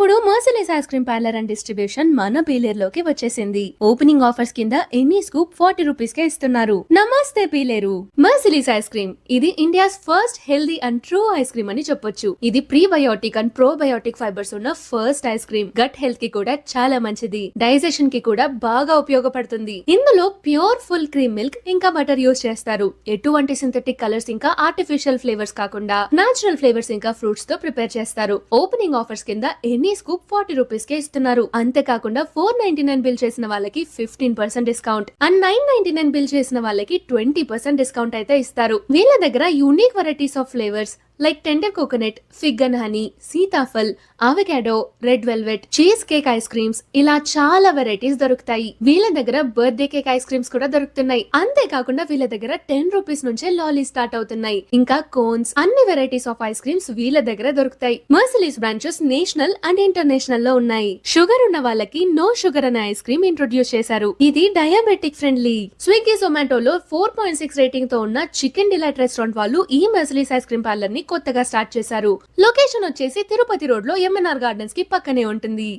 ఇప్పుడు మర్సిలీస్ ice cream parlour and distribution మన పీలేరులోకి వచ్చేసింది. ఓపెనింగ్ ఆఫర్స్ కింద ఎనీ స్కూప్ 40 రూపీస్ కే ఇస్తున్నారు. నమస్తే పీలేరు. మర్సిలీస్ ఐస్ క్రీమ్ ఇది India's first healthy and true ice cream అని చెప్పొచ్చు. ఇది ప్రీబయోటిక్ అండ్ ప్రోబయోటిక్ ఫైబర్స్ ఉన్న first ice cream. Gut health కి కూడా చాలా మంచిది. డైజెషన్ కి కూడా బాగా ఉపయోగపడుతుంది. ఇందులో ప్యూర్ ఫుల్ క్రీమ్ మిల్క్ ఇంకా బటర్ యూస్ చేస్తారు. ఎటువంటి సింథటిక్ కలర్స్ ఇంకా ఆర్టిఫిషియల్ ఫ్లేవర్స్ కాకుండా నాచురల్ ఫ్లేవర్స్ ఇంకా ఫ్రూట్స్ తో ప్రిపేర్ చేస్తారు. ఓపెనింగ్ ఆఫర్స్ కింద ఎనీ స్కూప్ 40 రూపీస్ కే ఇస్తున్నారు. అంతేకాకుండా 499 బిల్ చేసిన వాళ్ళకి 15% డిస్కౌంట్ అండ్ 999 బిల్ చేసిన వాళ్ళకి 20% డిస్కౌంట్ అయితే ఇస్తారు. వీళ్ళ దగ్గర unique varieties of flavours like tender coconut, fig and honey, Sitaphal, avocado, red velvet, cheese cake ice creams ఇలా చాలా వెరైటీస్ దొరుకుతాయి. వీళ్ళ దగ్గర బర్త్డే కేక్ ఐస్ క్రీమ్స్ కూడా దొరుకుతున్నాయి. అంతేకాకుండా వీళ్ళ దగ్గర 10 రూపీస్ నుంచే లాలీ స్టార్ట్ అవుతున్నాయి. ఇంకా కోన్స్, అన్ని వెరైటీస్ ఆఫ్ ఐస్ క్రీమ్స్ వీళ్ళ దగ్గర దొరుకుతాయి. మర్సిలీస్ బ్రాంచెస్ నేషనల్ అండ్ ఇంటర్నేషనల్ లో ఉన్నాయి. షుగర్ ఉన్న వాళ్ళకి నో షుగర్ అనే ఐస్ క్రీమ్ ఇంట్రొడ్యూస్ చేశారు. ఇది డయాబెటిక్ ఫ్రెండ్లీ. స్విగ్గీ జొమాటోలో 4.6 రేటింగ్ తో ఉన్న చికెన్ డిలైట్ రెస్టారెంట్ వాళ్ళు ఈ మర్సిలీస్ ఐస్ క్రీమ్ పార్లర్ ని కొత్తగా స్టార్ట్ చేశారు. లొకేషన్ వచ్చేసి తిరుపతి రోడ్ లో ఎంఎన్ఆర్ గార్డెన్స్ కి పక్కనే ఉంటుంది.